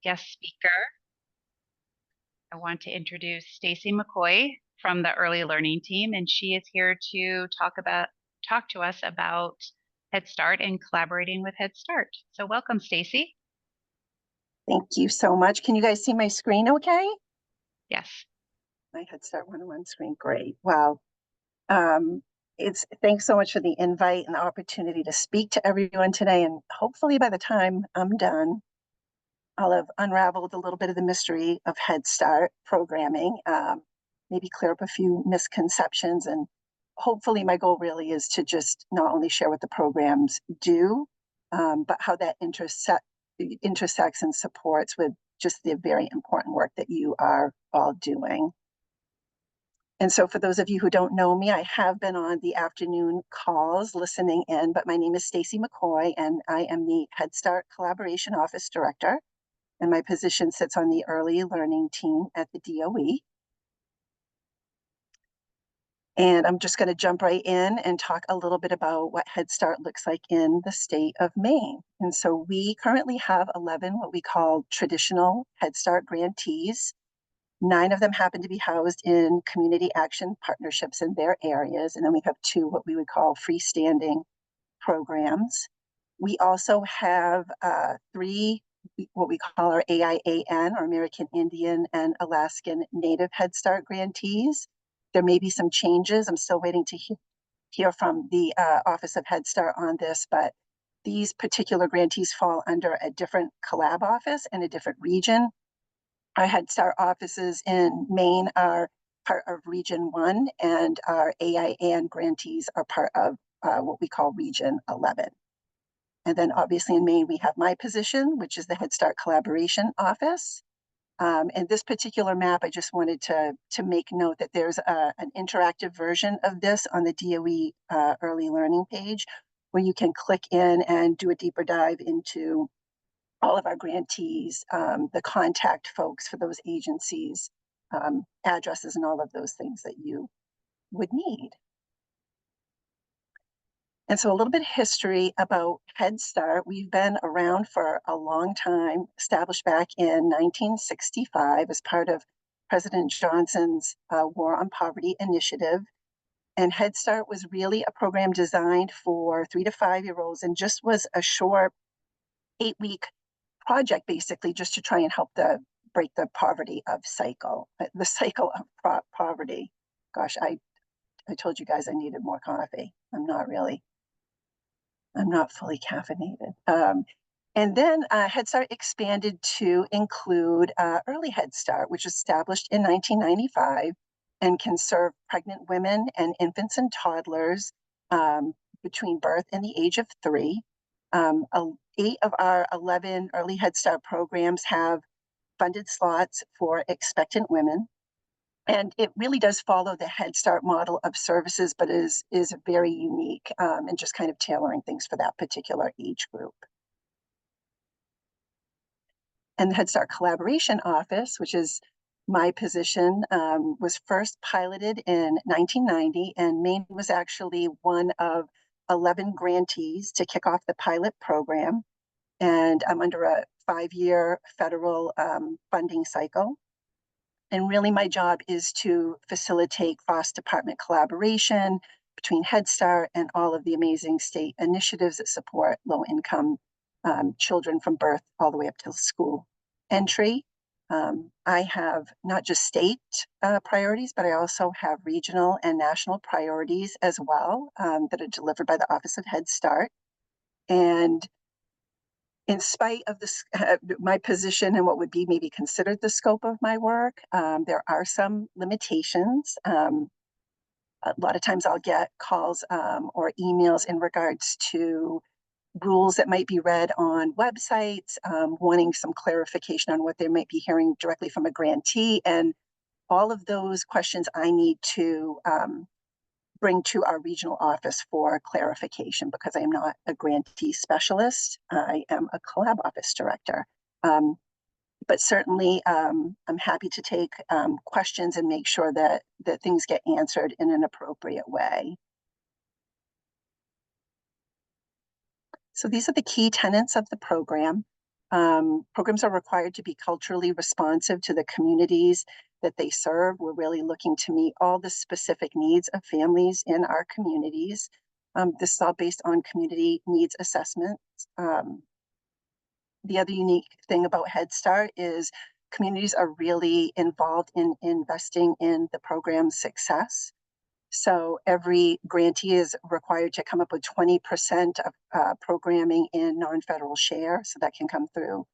guest speaker, I want to introduce Stacy McCoy from the Early Learning Team, and she is here to talk to us about Head Start and collaborating with Head Start. So welcome, Stacy. Thank you so much. Can you guys see my screen okay? Yes. My Head Start 101 screen, great. Wow. Thanks so much for the invite and the opportunity to speak to everyone today. And hopefully by the time I'm done, I'll have unraveled a little bit of the mystery of Head Start programming, maybe clear up a few misconceptions. And hopefully my goal really is to just not only share what the programs do, but how that intersects and supports with just the very important work that you are all doing. And so for those of you who don't know me, I have been on the afternoon calls listening in, but my name is Stacy McCoy, and I am the Head Start Collaboration Office Director, and my position sits on the Early Learning Team at the DOE. And I'm just going to jump right in and talk a little bit about what Head Start looks like in the state of Maine. And so we currently have 11 what we call traditional Head Start grantees. 9 of them happen to be housed in community action partnerships in their areas. And then we have 2 what we would call freestanding programs. We also have 3 what we call our AIAN, or American Indian and Alaskan Native Head Start grantees. There may be some changes. I'm still waiting to hear from the Office of Head Start on this, but these particular grantees fall under a different collab office and a different region. Our Head Start offices in Maine are part of Region 1, and our AIAN grantees are part of what we call Region 11. And then obviously in Maine, we have my position, which is the Head Start Collaboration Office. And this particular map, I just wanted to make note that there's an interactive version of this on the DOE Early Learning page, where you can click in and do a deeper dive into all of our grantees, the contact folks for those agencies, addresses, and all of those things that you would need. And so a little bit of history about Head Start. We've been around for a long time, established back in 1965 as part of President Johnson's War on Poverty initiative. And Head Start was really a program designed for 3 to 5-year-olds and just was a short 8-week project, basically, just to try and help break the poverty of cycle, the cycle of poverty. Gosh, I told you guys I needed more coffee. I'm not fully caffeinated. And then Head Start expanded to include Early Head Start, which was established in 1995 and can serve pregnant women and infants and toddlers between birth and the age of 3. 8 of our 11 Early Head Start programs have funded slots for expectant women. And it really does follow the Head Start model of services, but is very unique and just kind of tailoring things for that particular age group. And the Head Start Collaboration Office, which is my position, was first piloted in 1990, and Maine was actually one of 11 grantees to kick off the pilot program. And I'm under a 5-year federal funding cycle. And really my job is to facilitate cross-department collaboration between Head Start and all of the amazing state initiatives that support low-income children from birth all the way up to school entry. I have not just state priorities, but I also have regional and national priorities as well that are delivered by the Office of Head Start. And in spite of this, my position and what would be maybe considered the scope of my work, there are some limitations. A lot of times I'll get calls or emails in regards to rules that might be read on websites, wanting some clarification on what they might be hearing directly from a grantee. And all of those questions I need to bring to our regional office for clarification, because I am not a grantee specialist. I am a collab office director. But certainly I'm happy to take questions and make sure that things get answered in an appropriate way. So these are the key tenets of the program. Programs are required to be culturally responsive to the communities that they serve. We're really looking to meet all the specific needs of families in our communities. This is all based on community needs assessments. The other unique thing about Head Start is communities are really involved in investing in the program's success. So every grantee is required to come up with 20% of programming in non-federal share. So that can come through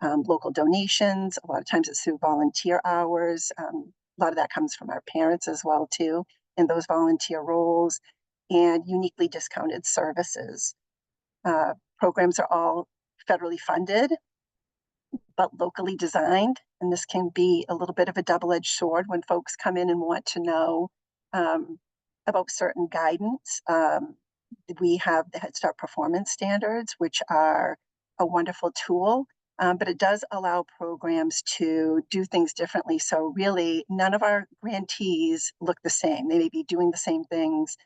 local donations. A lot of times it's through volunteer hours. A lot of that comes from our parents as well too, in those volunteer roles, and uniquely discounted services. Programs are all federally funded, but locally designed. And this can be a little bit of a double-edged sword when folks come in and want to know um, about certain guidance. We have the Head Start performance standards, which are a wonderful tool, but it does allow programs to do things differently. So really, none of our grantees look the same. They may be doing the same things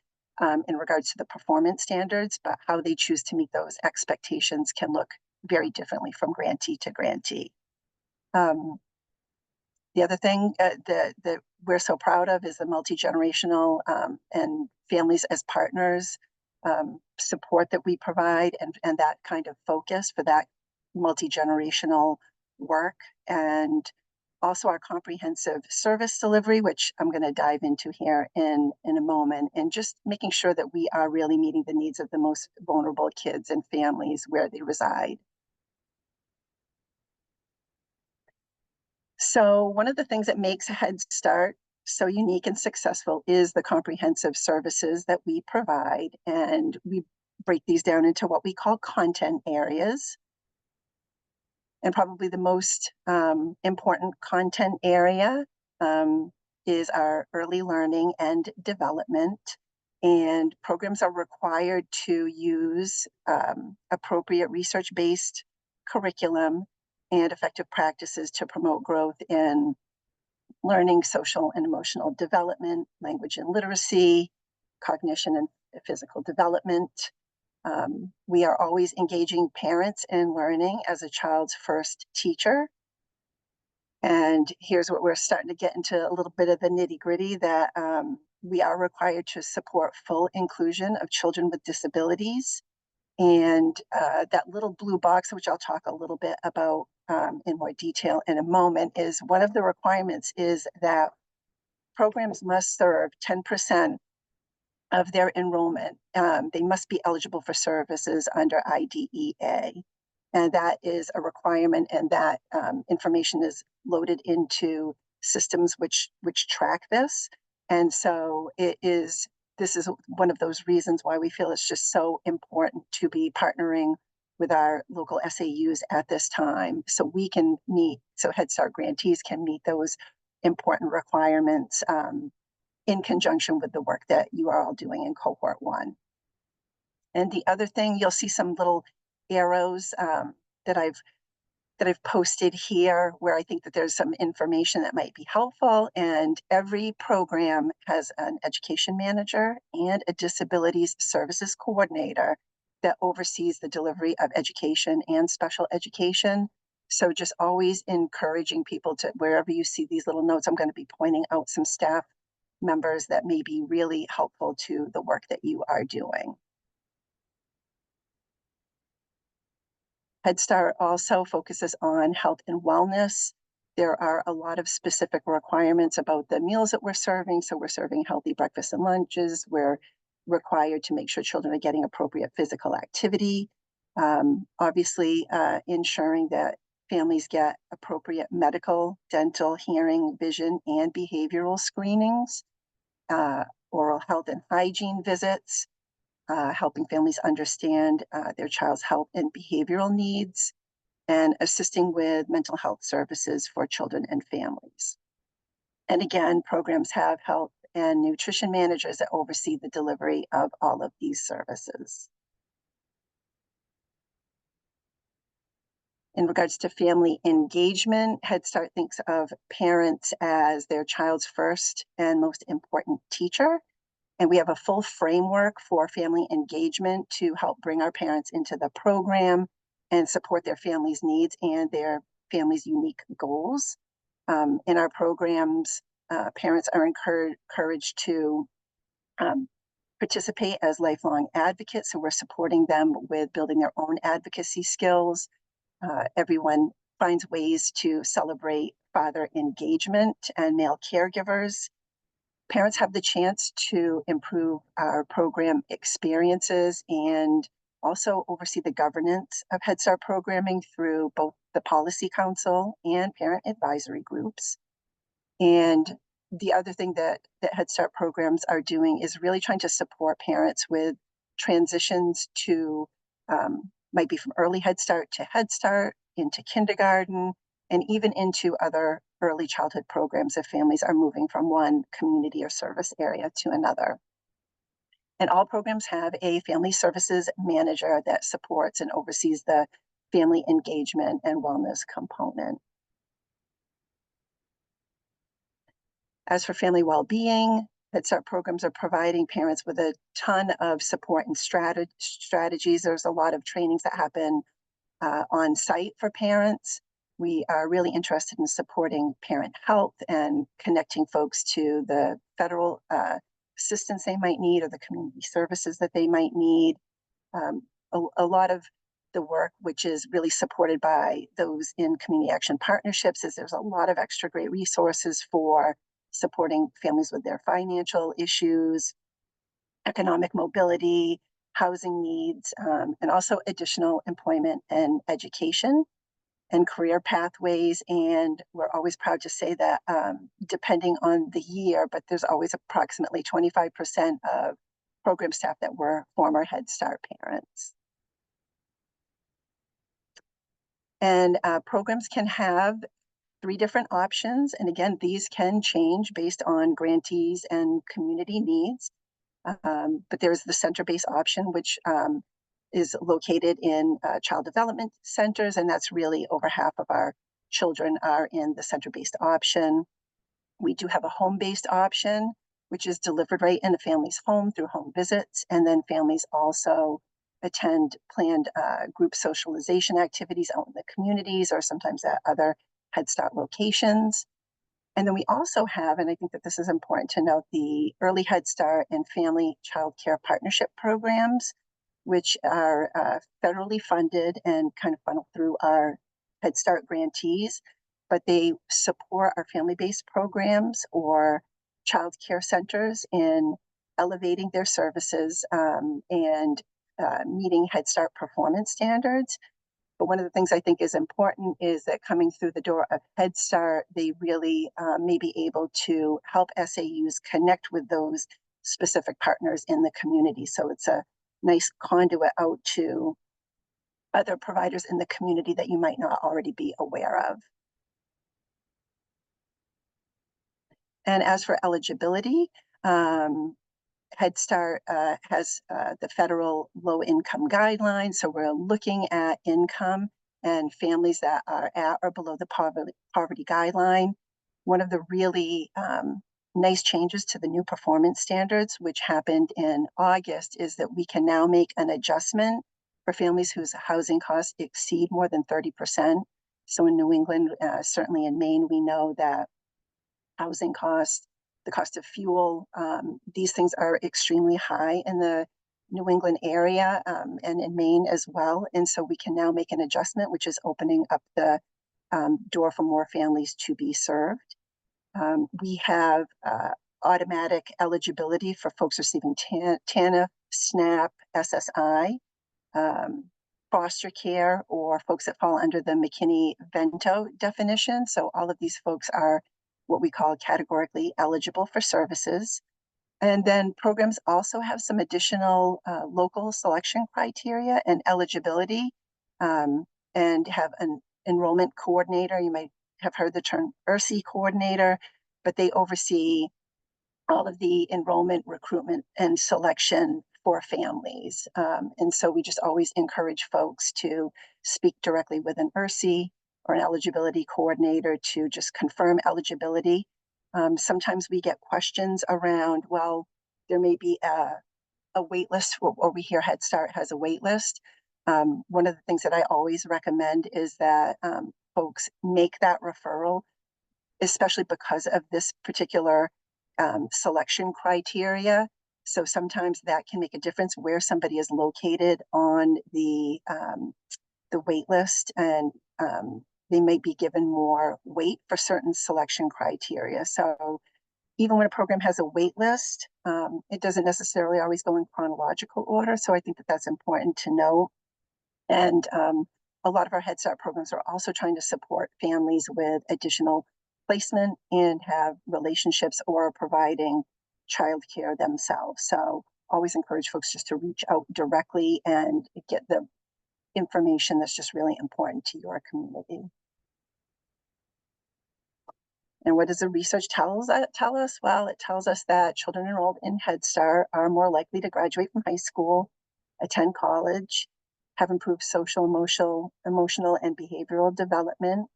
in regards to the performance standards, but how they choose to meet those expectations can look very differently from grantee to grantee. Um, the other thing that we're so proud of is the multi-generational and families as partners support that we provide, and that kind of focus for that multi-generational work, and also our comprehensive service delivery, which I'm going to dive into here in a moment, and just making sure that we are really meeting the needs of the most vulnerable kids and families where they reside. So one of the things that makes Head Start so unique and successful is the comprehensive services that we provide. And we break these down into what we call content areas. And probably the most important content area is our early learning and development. And programs are required to use appropriate research-based curriculum and effective practices to promote growth in learning, social and emotional development, language and literacy, cognition and physical development. We are always engaging parents in learning as a child's first teacher. And here's what we're starting to get into a little bit of the nitty gritty, that we are required to support full inclusion of children with disabilities. And that little blue box, which I'll talk a little bit about in more detail in a moment, is one of the requirements is that programs must serve 10% of their enrollment. They must be eligible for services under IDEA. And that is a requirement, and that information is loaded into systems which track this. And so this is one of those reasons why we feel it's just so important to be partnering with our local SAUs at this time, so we can meet, so Head Start grantees can meet those important requirements in conjunction with the work that you are all doing in Cohort 1. And the other thing, you'll see some little arrows that I've posted here, where I think that there's some information that might be helpful. And every program has an education manager and a disabilities services coordinator that oversees the delivery of education and special education. So just always encouraging people to, wherever you see these little notes, I'm going to be pointing out some staff members that may be really helpful to the work that you are doing. Head Start also focuses on health and wellness. There are a lot of specific requirements about the meals that we're serving. So we're serving healthy breakfasts and lunches. We're required to make sure children are getting appropriate physical activity. Obviously, ensuring that families get appropriate medical, dental, hearing, vision, and behavioral screenings, oral health and hygiene visits, helping families understand their child's health and behavioral needs, and assisting with mental health services for children and families. And again, programs have health and nutrition managers that oversee the delivery of all of these services. In regards to family engagement, Head Start thinks of parents as their child's first and most important teacher. And we have a full framework for family engagement to help bring our parents into the program. and support their families' needs and their families' unique goals. In our programs, parents are encouraged to um, participate as lifelong advocates. So we're supporting them with building their own advocacy skills. Everyone finds ways to celebrate father engagement and male caregivers. Parents have the chance to improve our program experiences and also oversee the governance of Head Start programming through both the Policy Council and parent advisory groups. And the other thing that Head Start programs are doing is really trying to support parents with transitions to might be from early Head Start to Head Start, into kindergarten, and even into other early childhood programs if families are moving from one community or service area to another. And all programs have a family services manager that supports and oversees the family engagement and wellness component. As for family well-being, Head Start programs are providing parents with a ton of support and strategies. There's a lot of trainings that happen on site for parents. We are really interested in supporting parent health and connecting folks to the federal assistance they might need or the community services that they might need. A lot of the work, which is really supported by those in community action partnerships, is there's a lot of extra great resources for supporting families with their financial issues, economic mobility, housing needs, and also additional employment and education and career pathways. And we're always proud to say that depending on the year, but there's always approximately 25% of program staff that were former Head Start parents. And programs can have 3 different options. And again, these can change based on grantees and community needs. But there's the center-based option, which is located in child development centers, and that's really over half of our children are in the center-based option. We do have a home-based option, which is delivered right in the family's home through home visits, and then families also attend planned group socialization activities out in the communities or sometimes at other Head Start locations. And then we also have, and I think that this is important to note, the Early Head Start and Family Child Care Partnership programs, which are federally funded and kind of funneled through our Head Start grantees, but they support our family-based programs or child care centers in elevating their services and meeting Head Start performance standards. But one of the things I think is important is that coming through the door of Head Start, they really may be able to help SAUs connect with those specific partners in the community. So it's a nice conduit out to other providers in the community that you might not already be aware of. And as for eligibility, Head Start has the federal low income guidelines. So we're looking at income and families that are at or below the poverty guideline. One of the really nice changes to the new performance standards, which happened in August, is that we can now make an adjustment for families whose housing costs exceed more than 30%. So in New England, certainly in Maine, we know that housing costs, the cost of fuel, these things are extremely high in the New England area and in Maine as well. And so we can now make an adjustment, which is opening up the door for more families to be served. We have automatic eligibility for folks receiving TANF, SNAP, SSI, foster care, or folks that fall under the McKinney-Vento definition. So all of these folks are what we call categorically eligible for services. And then programs also have some additional local selection criteria and eligibility and have an enrollment coordinator. You might have heard the term ERSI coordinator, but they oversee all of the enrollment, recruitment, and selection for families. And so we just always encourage folks to speak directly with an ERSI or an eligibility coordinator to just confirm eligibility. Sometimes we get questions around, well, there may be a wait list, or we hear Head Start has a wait list. One of the things that I always recommend is that folks make that referral, especially because of this particular selection criteria. So sometimes that can make a difference where somebody is located on the wait list, and they might be given more weight for certain selection criteria. So even when a program has a wait list, it doesn't necessarily always go in chronological order. So I think that that's important to know. And a lot of our Head Start programs are also trying to support families with additional placement and have relationships or providing childcare themselves. So always encourage folks just to reach out directly and get the information that's just really important to your community. And what does the research tell us? Well, it tells us that children enrolled in Head Start are more likely to graduate from high school, attend college, have improved social, emotional, and behavioral development.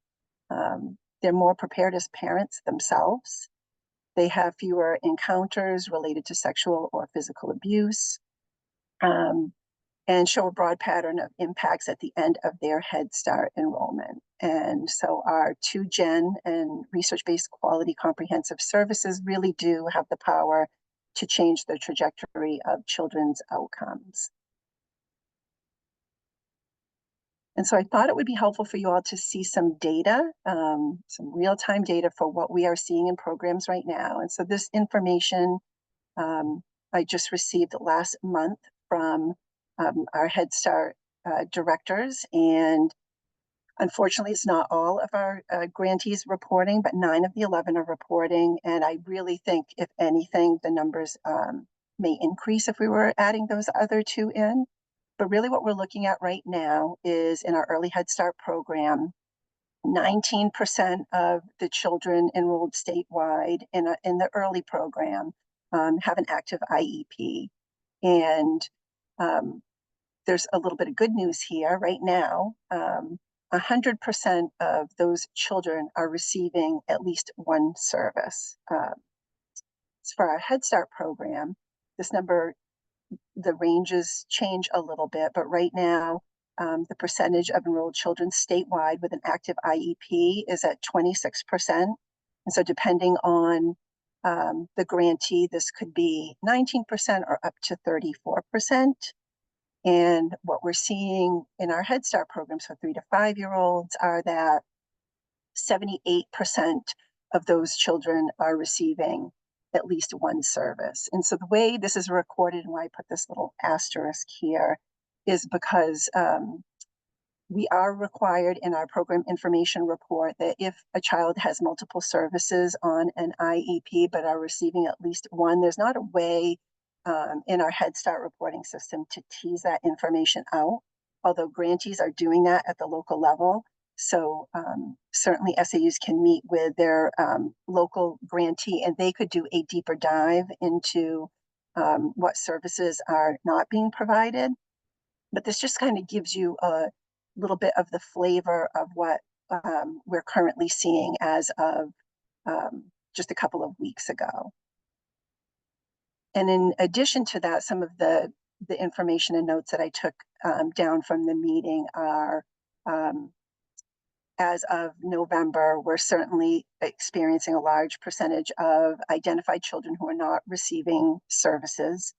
They're more prepared as parents themselves. They have fewer encounters related to sexual or physical abuse. And show a broad pattern of impacts at the end of their Head Start enrollment. And so our 2-gen and research-based quality comprehensive services really do have the power to change the trajectory of children's outcomes. And so I thought it would be helpful for you all to see some data, some real-time data for what we are seeing in programs right now. And so this information I just received last month from our Head Start directors, and unfortunately, it's not all of our grantees reporting, but 9 of the 11 are reporting. And I really think, if anything, the numbers may increase if we were adding those other 2 in. But really what we're looking at right now is in our early Head Start program, 19% of the children enrolled statewide in the early program have an active IEP. And there's a little bit of good news here right now. 100% of those children are receiving at least one service. For our Head Start program, this number, the ranges change a little bit, but right now, the percentage of enrolled children statewide with an active IEP is at 26%. And so depending on the grantee, this could be 19% or up to 34%. And what we're seeing in our Head Start programs for 3 to 5-year-olds are that 78% of those children are receiving at least one service. And so the way this is recorded and why I put this little asterisk here is because we are required in our program information report that if a child has multiple services on an IEP but are receiving at least one, there's not a way in our Head Start reporting system to tease that information out, although grantees are doing that at the local level. So certainly SAUs can meet with their local grantee and they could do a deeper dive into what services are not being provided. But this just kind of gives you a little bit of the flavor of what we're currently seeing as of just a couple of weeks ago. And in addition to that, some of the information and notes that I took down from the meeting are, as of November, we're certainly experiencing a large percentage of identified children who are not receiving services.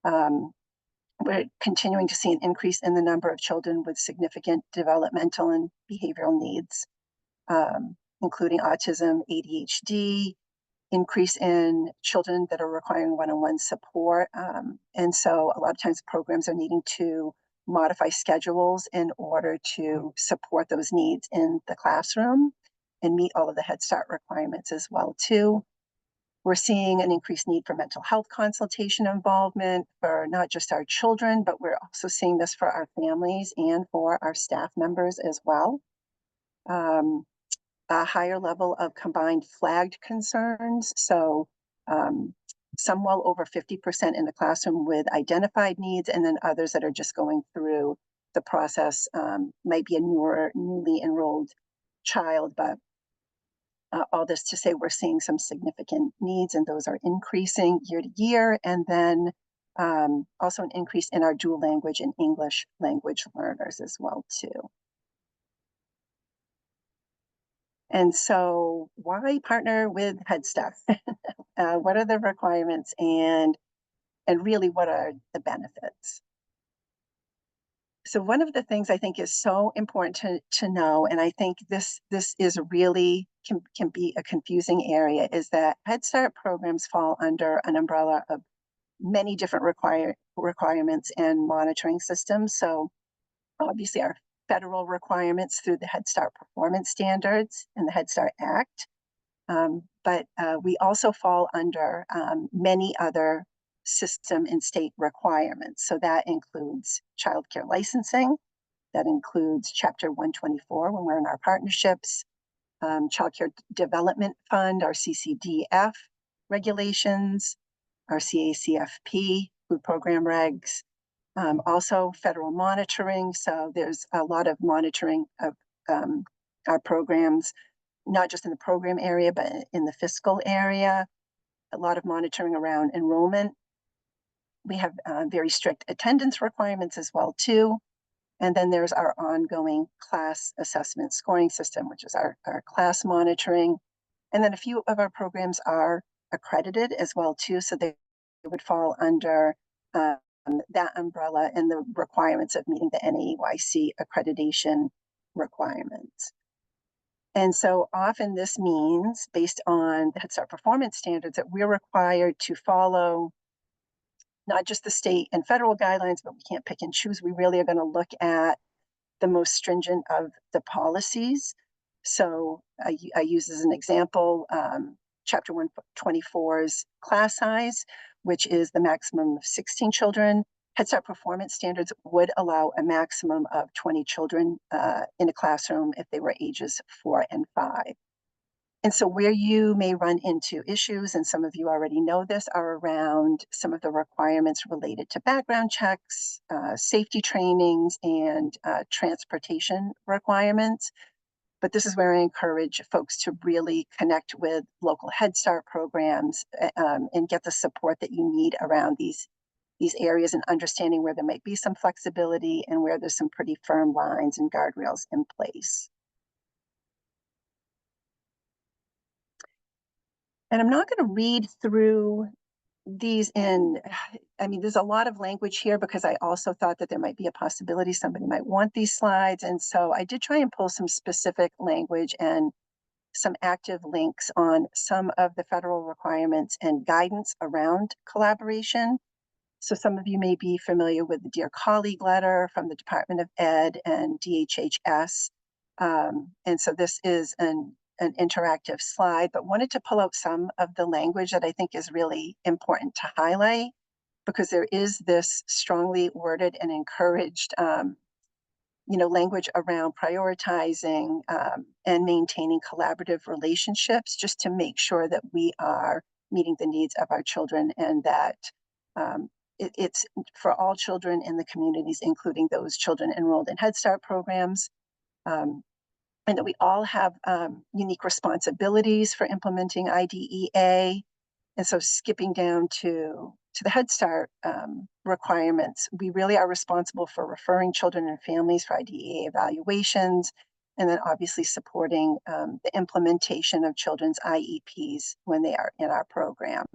We're continuing to see an increase in the number of children with significant developmental and behavioral needs, including autism, ADHD, increase in children that are requiring one-on-one support. And so a lot of times programs are needing to modify schedules in order to support those needs in the classroom and meet all of the Head Start requirements as well too. We're seeing an increased need for mental health consultation involvement for not just our children, but we're also seeing this for our families and for our staff members as well. A higher level of combined flagged concerns. So some well over 50% in the classroom with identified needs, and then others that are just going through the process. Might be a newly enrolled child, but all this to say we're seeing some significant needs and those are increasing year to year. And then Also an increase in our dual language and English language learners as well too. And so why partner with Head Start? What are the requirements and really what are the benefits? So one of the things I think is so important to know, and I think this is really can be a confusing area, is that Head Start programs fall under an umbrella of many different requirements and monitoring systems. So obviously our federal requirements through the Head Start performance standards and the Head Start Act. But we also fall under many other system and state requirements. So that includes childcare licensing, that includes Chapter 124 when we're in our partnerships, Child Care Development Fund, our CCDF regulations, our CACFP, food program regs, also federal monitoring. So there's a lot of monitoring of our programs, not just in the program area, but in the fiscal area, a lot of monitoring around enrollment. We have very strict attendance requirements as well too. And then there's our ongoing class assessment scoring system, which is our class monitoring. And then a few of our programs are accredited as well too. So they would fall under that umbrella and the requirements of meeting the NAEYC accreditation requirements. And so often this means, based on the Head Start performance standards, that we're required to follow not just the state and federal guidelines, but we can't pick and choose. We really are going to look at the most stringent of the policies. So I use as an example Chapter 124's class size, which is the maximum of 16 children. Head Start performance standards would allow a maximum of 20 children in a classroom if they were ages 4 and 5. And so where you may run into issues, and some of you already know this, are around some of the requirements related to background checks, safety trainings, and transportation requirements. But this is where I encourage folks to really connect with local Head Start programs and get the support that you need around these areas, and understanding where there might be some flexibility and where there's some pretty firm lines and guardrails in place. And I'm not going to read through these I mean, there's a lot of language here because I also thought that there might be a possibility somebody might want these slides. And so I did try and pull some specific language and some active links on some of the federal requirements and guidance around collaboration. So some of you may be familiar with the Dear Colleague letter from the Department of Ed and DHHS. And so this is an interactive slide, but wanted to pull out some of the language that I think is really important to highlight, because there is this strongly worded and encouraged language around prioritizing and maintaining collaborative relationships, just to make sure that we are meeting the needs of our children, and that it's for all children in the communities, including those children enrolled in Head Start programs. And that we all have unique responsibilities for implementing IDEA. And so skipping down to the Head Start requirements, we really are responsible for referring children and families for IDEA evaluations, and then obviously supporting the implementation of children's IEPs when they are in our program.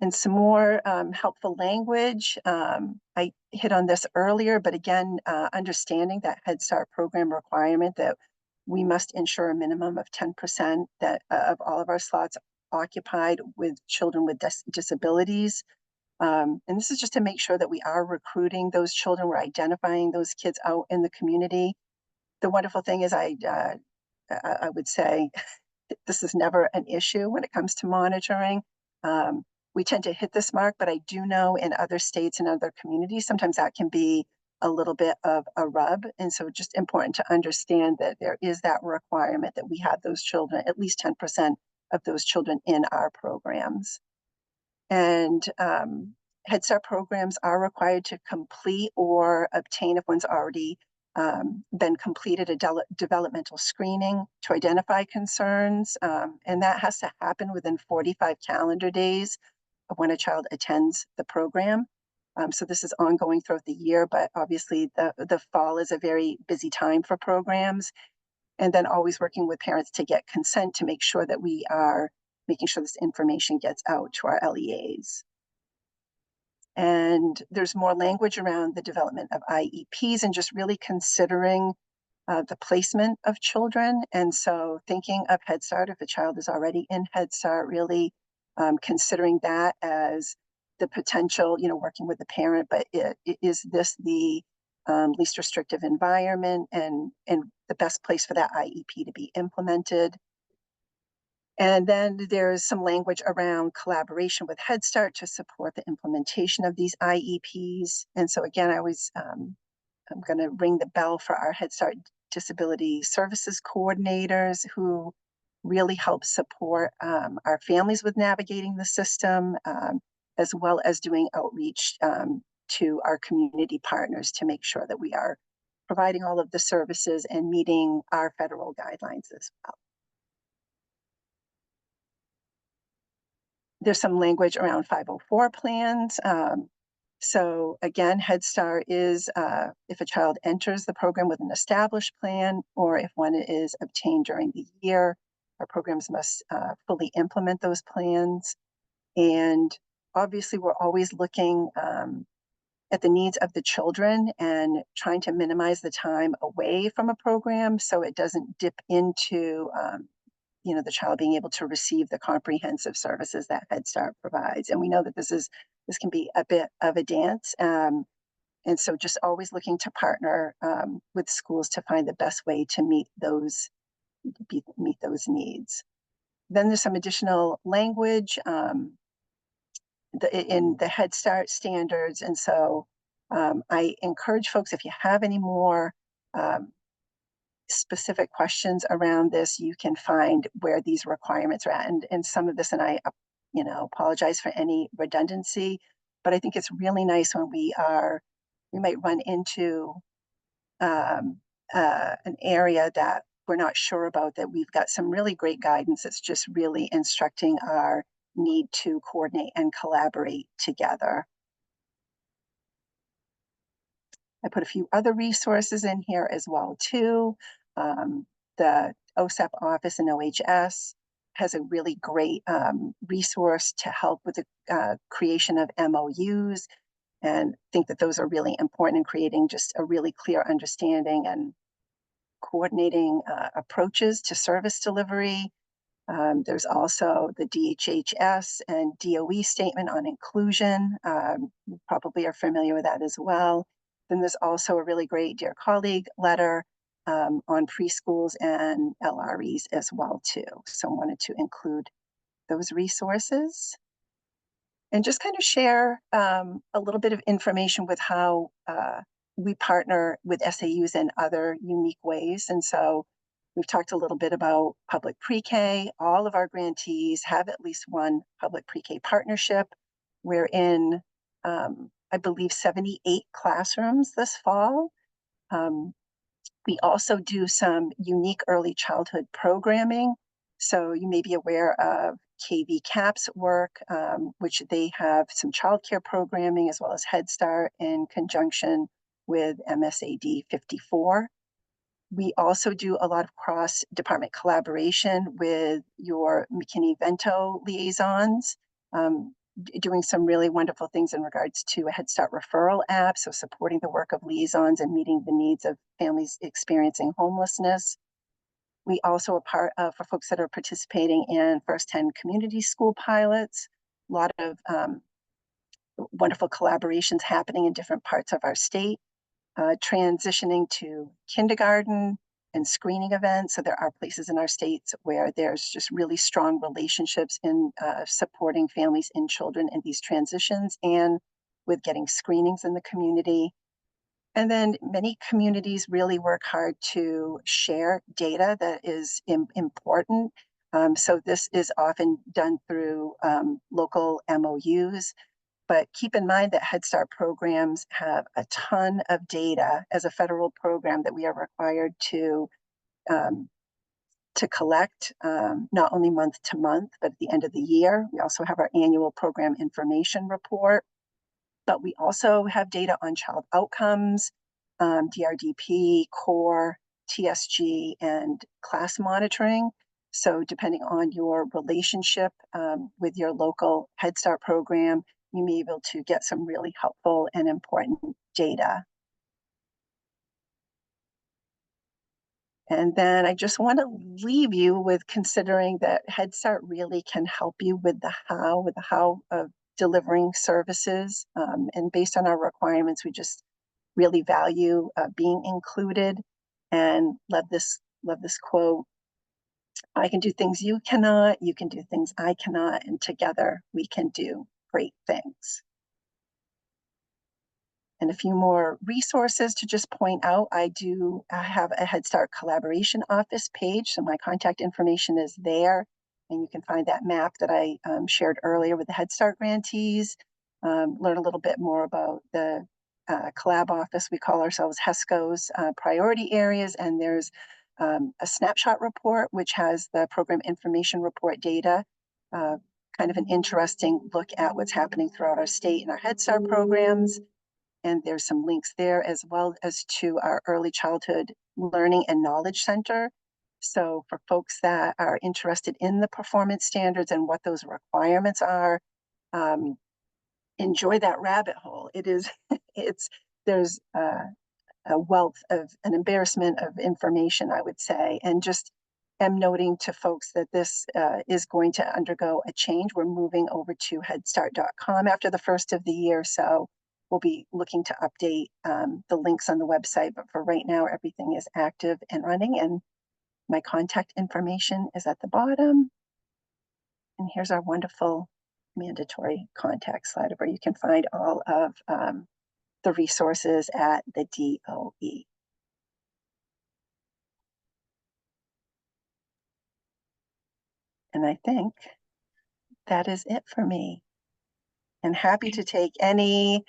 And some more helpful language. I hit on this earlier, but again, understanding that Head Start program requirement that we must ensure a minimum of 10% that of all of our slots occupied with children with disabilities. And this is just to make sure that we are recruiting those children, we're identifying those kids out in the community. The wonderful thing is I would say this is never an issue when it comes to monitoring. We tend to hit this mark, but I do know in other states and other communities, sometimes that can be a little bit of a rub. And so just important to understand that there is that requirement that we have those children, at least 10% of those children in our programs. And Head Start programs are required to complete or obtain, if one's already been completed a developmental screening to identify concerns, and that has to happen within 45 calendar days of when a child attends the program. So this is ongoing throughout the year, but obviously the fall is a very busy time for programs. And then always working with parents to get consent to make sure that we are making sure this information gets out to our LEAs. And there's more language around the development of IEPs and just really considering the placement of children. And so thinking of Head Start, if a child is already in Head Start, really considering that as the potential, working with the parent, but is this the least restrictive environment and the best place for that IEP to be implemented? And then there's some language around collaboration with Head Start to support the implementation of these IEPs. And so again, I'm going to ring the bell for our Head Start disability services coordinators who really help support our families with navigating the system, as well as doing outreach to our community partners to make sure that we are providing all of the services and meeting our federal guidelines as well. There's some language around 504 plans. So again, Head Start is if a child enters the program with an established plan or if one is obtained during the year, our programs must fully implement those plans. And obviously, we're always looking at the needs of the children and trying to minimize the time away from a program so it doesn't dip into the child being able to receive the comprehensive services that Head Start provides. And we know that this can be a bit of a dance. And so just always looking to partner with schools to find the best way to meet those needs. Then there's some additional language in the Head Start standards. And so I encourage folks, if you have any more specific questions around this, you can find where these requirements are at. And some of this, and I apologize for any redundancy, but I think it's really nice when we might run into an area that we're not sure about, that we've got some really great guidance that's just really instructing our need to coordinate and collaborate together. I put a few other resources in here as well too. The OSEP office in OHS has a really great resource to help with the creation of MOUs, and think that those are really important in creating just a really clear understanding and coordinating approaches to service delivery. There's also the DHHS and DOE statement on inclusion. You probably are familiar with that as well. Then there's also a really great Dear Colleague letter on preschools and LREs as well too. So I wanted to include those resources and just kind of share a little bit of information with how we partner with SAUs in other unique ways. And so we've talked a little bit about public pre-K. All of our grantees have at least one public pre-K partnership. We're in, I believe, 78 classrooms this fall. We also do some unique early childhood programming. So you may be aware of KV CAP's work, which they have some childcare programming as well as Head Start in conjunction with MSAD 54. We also do a lot of cross-department collaboration with your McKinney-Vento liaisons, doing some really wonderful things in regards to a Head Start referral app, so supporting the work of liaisons and meeting the needs of families experiencing homelessness. We also are part of, for folks that are participating in First 10 community school pilots, a lot of wonderful collaborations happening in different parts of our state. Transitioning to kindergarten and screening events. So there are places in our states where there's just really strong relationships in supporting families and children in these transitions and with getting screenings in the community. And then many communities really work hard to share data that is important. So this is often done through local MOUs. But keep in mind that Head Start programs have a ton of data as a federal program that we are required um, to collect, not only month to month, but at the end of the year. We also have our annual program information report, but we also have data on child outcomes, DRDP, core, TSG, and class monitoring. So depending on your relationship with your local Head Start program, you may be able to get some really helpful and important data. And then I just want to leave you with considering that Head Start really can help you with the how of delivering services. And based on our requirements, we just really value being included. And love this quote: "I can do things you cannot, you can do things I cannot, and together we can do great things." And a few more resources to just point out. I have a Head Start collaboration office page, so my contact information is there. And you can find that map that I shared earlier with the Head Start grantees. Learn a little bit more about the collab office. We call ourselves HESCO's priority areas. And there's a snapshot report, which has the program information report data. Kind of an interesting look at what's happening throughout our state and our Head Start programs. And there's some links there, as well as to our Early Childhood Learning and Knowledge Center. So for folks that are interested in the performance standards and what those requirements are, enjoy that rabbit hole. There's a wealth of an embarrassment of information, I would say. And just am noting to folks that this is going to undergo a change. We're moving over to headstart.com after the first of the year. So we'll be looking to update the links on the website, but for right now, everything is active and running, and my contact information is at the bottom. And here's our wonderful mandatory contact slide where you can find all of the resources at the DOE. And I think that is it for me. And happy to take any,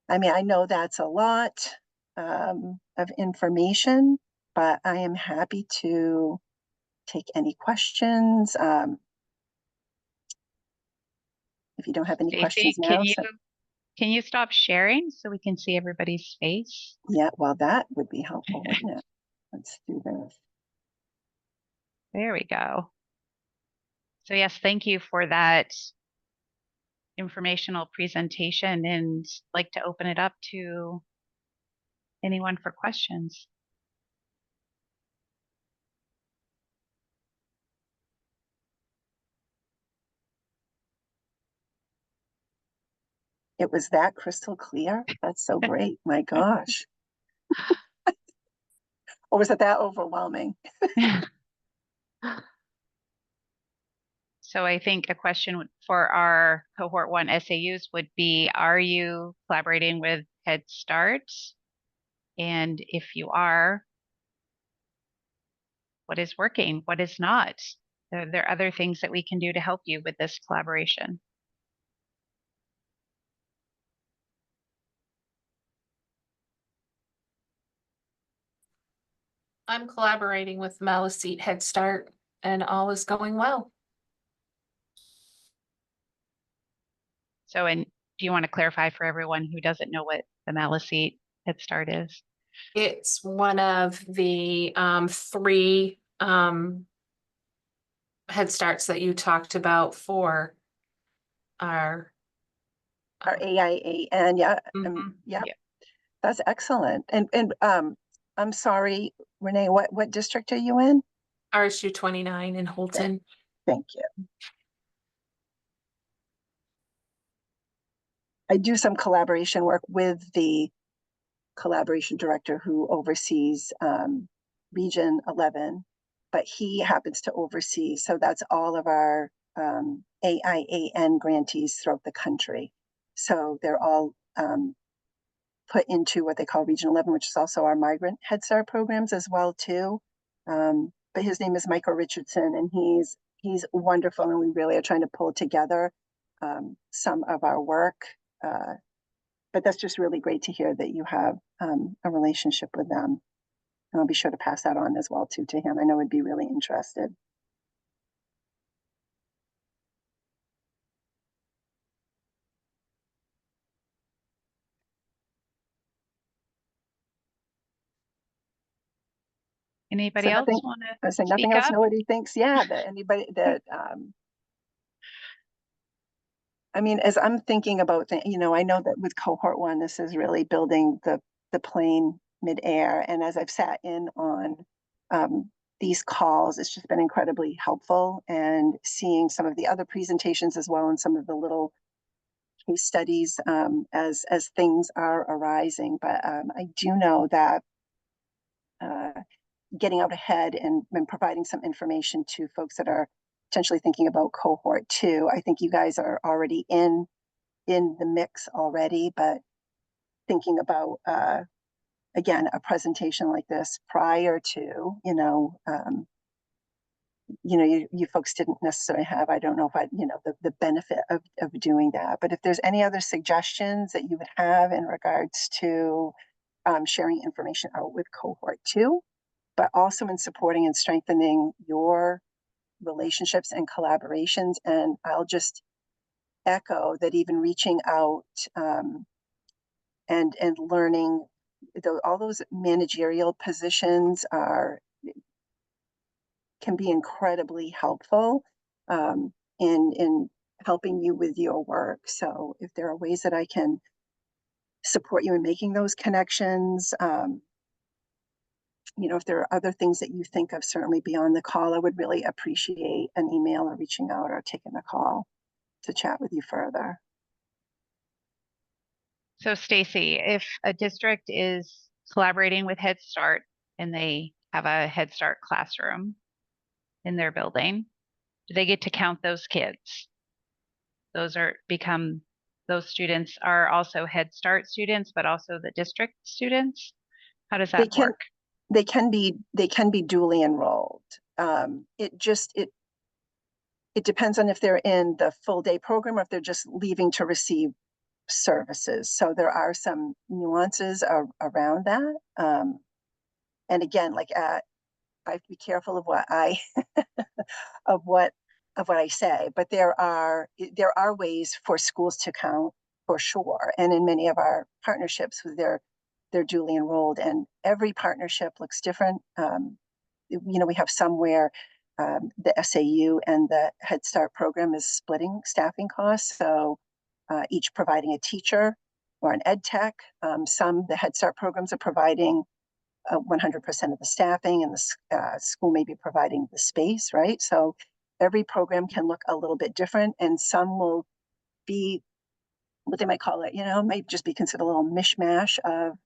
I know that's a lot of information, but I am happy to take any questions. If you don't have any questions Stacy, now, so can you stop sharing so we can see everybody's face? yeah, well, that would be helpful, wouldn't it? Let's do this. There we go. So yes, thank you for that informational presentation, and like to open it up to anyone for questions. It was that crystal clear. That's so great. My gosh. Or was it that overwhelming? So I think a question for our cohort 1 SAUs would be, are you collaborating with Head Start? And if you are, what is working? What is not? Are there other things that we can do to help you with this collaboration? I'm collaborating with Maliseet Head Start, and all is going well. So, and do you want to clarify for everyone who doesn't know what the Maliseet Head Start is? It's one of the 3 Head Starts that you talked about for our AIAN, yeah, Yeah. that's excellent. And I'm sorry, Renee, what district are you in? RSU 29 in Holton. Thank you. I do some collaboration work with the collaboration director who oversees Region 11, but he happens to oversee, so that's all of our AIAN grantees throughout the country. So they're all put into what they call Region 11, which is also our migrant Head Start programs as well too. But his name is Michael Richardson, and he's wonderful, and we really are trying to pull together some of our work. But that's just really great to hear that you have a relationship with them. And I'll be sure to pass that on as well too to him. I know he'd be really interested. Anybody So else nothing, want I to say nothing speak else. up? Nobody thinks, yeah, that anybody that, I mean, as I'm thinking about, you know, I know that with cohort one, this is really building the plane midair. And as I've sat in on these calls, it's just been incredibly helpful. And seeing some of the other presentations as well, and some of the little case studies as things are arising. But I do know that uh, getting out ahead and providing some information to folks that are potentially thinking about cohort two. I think you guys are already in the mix already, but thinking about again a presentation like this prior to, you folks didn't necessarily have, I don't know if the benefit of doing that. But if there's any other suggestions that you would have in regards to sharing information out with cohort two, but also in supporting and strengthening your relationships and collaborations. And I'll just echo that even reaching out and learning, all those managerial positions can be incredibly helpful in helping you with your work. So if there are ways that I can support you in making those connections, if there are other things that you think of, certainly beyond the call, I would really appreciate an email or reaching out or taking a call to chat with you further. So Stacy, if a district is collaborating with Head Start and they have a Head Start classroom in their building, do they get to count those kids? Those students are also Head Start students, but also the district students? How does They that can work? they can be duly enrolled. It depends on if they're in the full day program or if they're just leaving to receive services. So there are some nuances around that. And again, like I have to be careful of what I of what I say, but there are ways for schools to count for sure. And in many of our partnerships, they're duly enrolled, and every partnership looks different. We have some where the SAU and the Head Start program is splitting staffing costs, so each providing a teacher or an ed tech. The Head Start programs are providing 100% of the staffing, and the school may be providing the space, right? So every program can look a little bit different, and some will be what they might call it, might just be considered a little mishmash of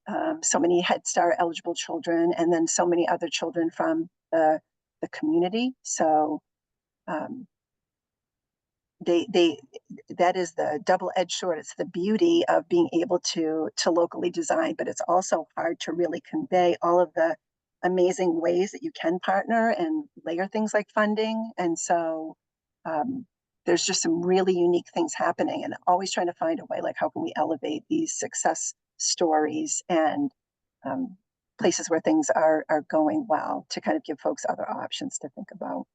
so many Head Start eligible children, and then so many other children from the community. So um, they that is the double-edged sword. It's the beauty of being able to locally design, but it's also hard to really convey all of the amazing ways that you can partner and layer things like funding. And so there's just some really unique things happening, and always trying to find a way, like, how can we elevate these success stories and places where things are going well, to kind of give folks other options to think about.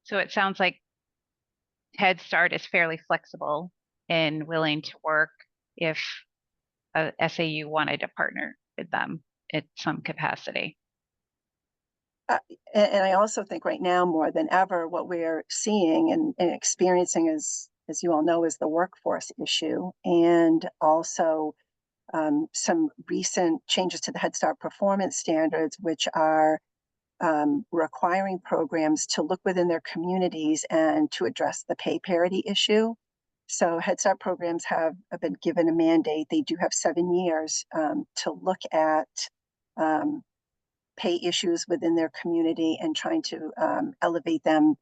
So it sounds like Head Start is fairly flexible and willing to work if a SAU wanted to partner with them at some capacity. And I also think right now more than ever, what we're seeing and experiencing as you all know, is the workforce issue, and also some recent changes to the Head Start performance standards, which are requiring programs to look within their communities and to address the pay parity issue. So Head Start programs have been given a mandate. They do have 7 years to look at pay issues within their community and trying to elevate them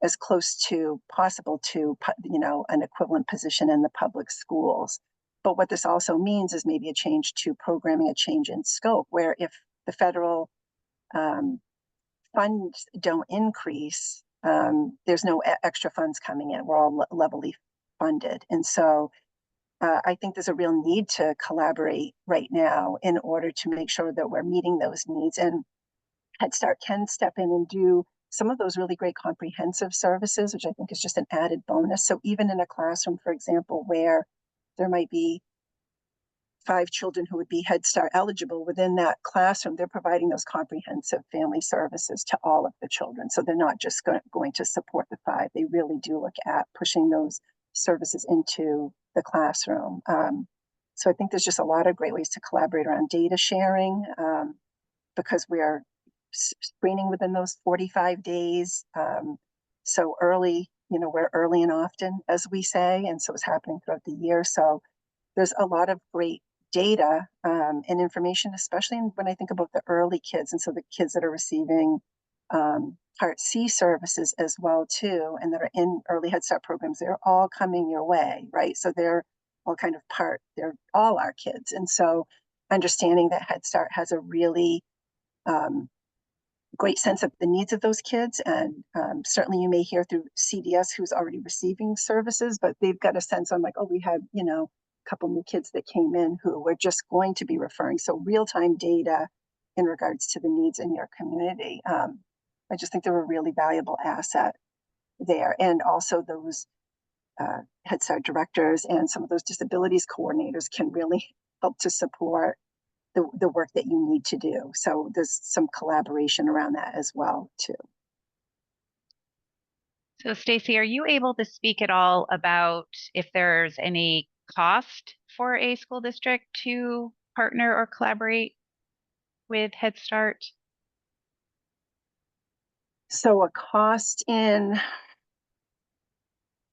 as close to possible to an equivalent position in the public schools. But what this also means is maybe a change to programming, a change in scope, where if the federal funds don't increase, There's no extra funds coming in. We're all levelly funded. And so I think there's a real need to collaborate right now in order to make sure that we're meeting those needs. And Head Start can step in and do some of those really great comprehensive services, which I think is just an added bonus. So even in a classroom, for example, where there might be 5 children who would be Head Start eligible within that classroom, they're providing those comprehensive family services to all of the children. So they're not just going to support the 5. They really do look at pushing those services into the classroom. So I think there's just a lot of great ways to collaborate around data sharing, because we're screening within those 45 days. So early, we're early and often, as we say, and so it's happening throughout the year. So there's a lot of great data and information, especially when I think about the early kids, and so the kids that are receiving Part C services as well too, and that are in early Head Start programs. They're all coming your way, right? So they're all they're all our kids, and so understanding that Head Start has a really great sense of the needs of those kids, and certainly you may hear through CDS who's already receiving services, but they've got a sense on like, oh, we had a couple new kids that came in who we're just going to be referring. So real-time data in regards to the needs in your community. I just think they're a really valuable asset there. And also those Head Start directors and some of those disabilities coordinators can really help to support the work that you need to do. So there's some collaboration around that as well too. So Stacy, are you able to speak at all about if there's any cost for a school district to partner or collaborate with Head Start? So a cost In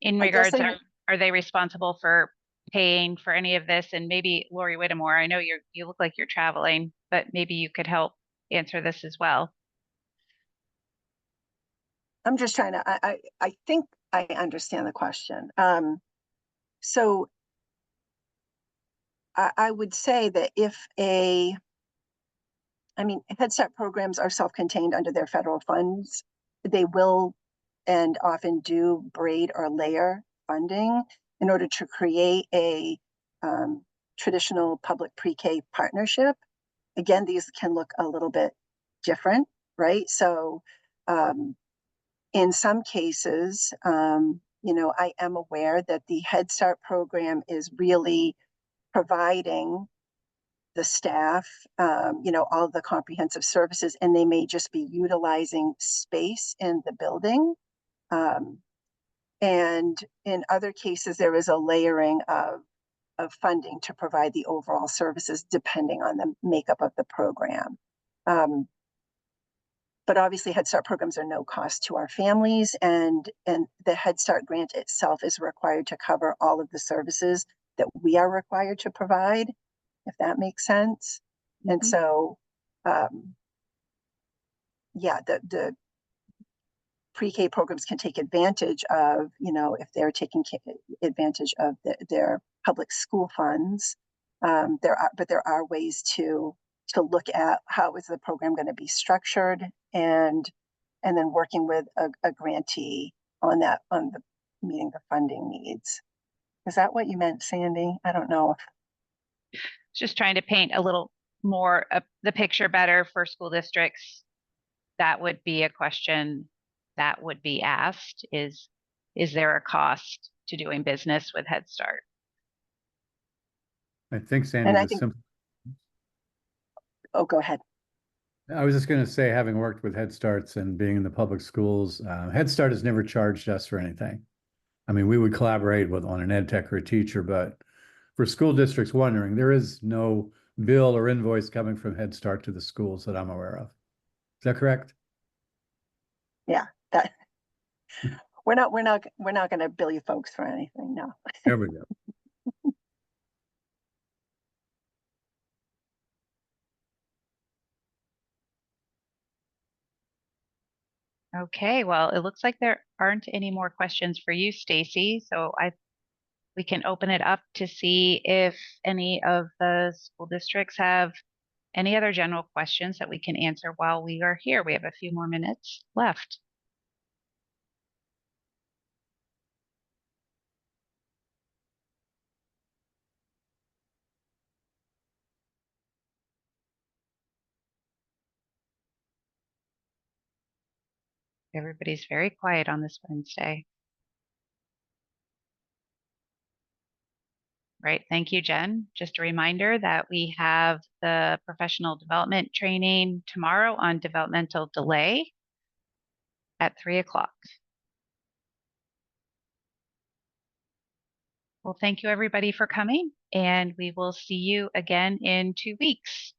I guess regards, are they responsible for paying for any of this? And maybe Lori Whittemore, I know you look like you're traveling, but maybe you could help answer this as well. I'm just trying to, I think I understand the question. So I would say that Head Start programs are self-contained under their federal funds. They will and often do braid or layer funding in order to create a traditional public pre-K partnership. Again, these can look a little bit different, right? So in some cases, I am aware that the Head Start program is really providing the staff, all the comprehensive services, and they may just be utilizing space in the building. And in other cases, there is a layering of funding to provide the overall services depending on the makeup of the program. But obviously Head Start programs are no cost to our families, and the Head Start grant itself is required to cover all of the services that we are required to provide, if that makes sense. Mm-hmm. And so, the pre-K programs can take advantage of, if they're taking advantage of their public school funds. There are ways to look at how is the program going to be structured, and then working with a grantee on the meeting the funding needs. Is that what you meant, Sandy? I don't know. Just trying to paint a little more the picture better for school districts. That would be a question that would be asked: is there a cost to doing business with Head Start? I think Sandy, oh, go ahead. I was just going to say, having worked with Head Starts and being in the public schools, Head Start has never charged us for anything. I mean, we would collaborate on an ed tech or a teacher, but for school districts wondering, there is no bill or invoice coming from Head Start to the schools that I'm aware of. Is that correct? Yeah, that we're not going to bill you folks for anything. No. There we go. Okay, well, it looks like there aren't any more questions for you, Stacy. So we can open it up to see if any of the school districts have any other general questions that we can answer while we are here. We have a few more minutes left. Everybody's very quiet on this Wednesday. Right. Thank you, Jen. Just a reminder that we have the professional development training tomorrow on developmental delay at 3:00. Well, thank you everybody for coming, and we will see you again in 2 weeks.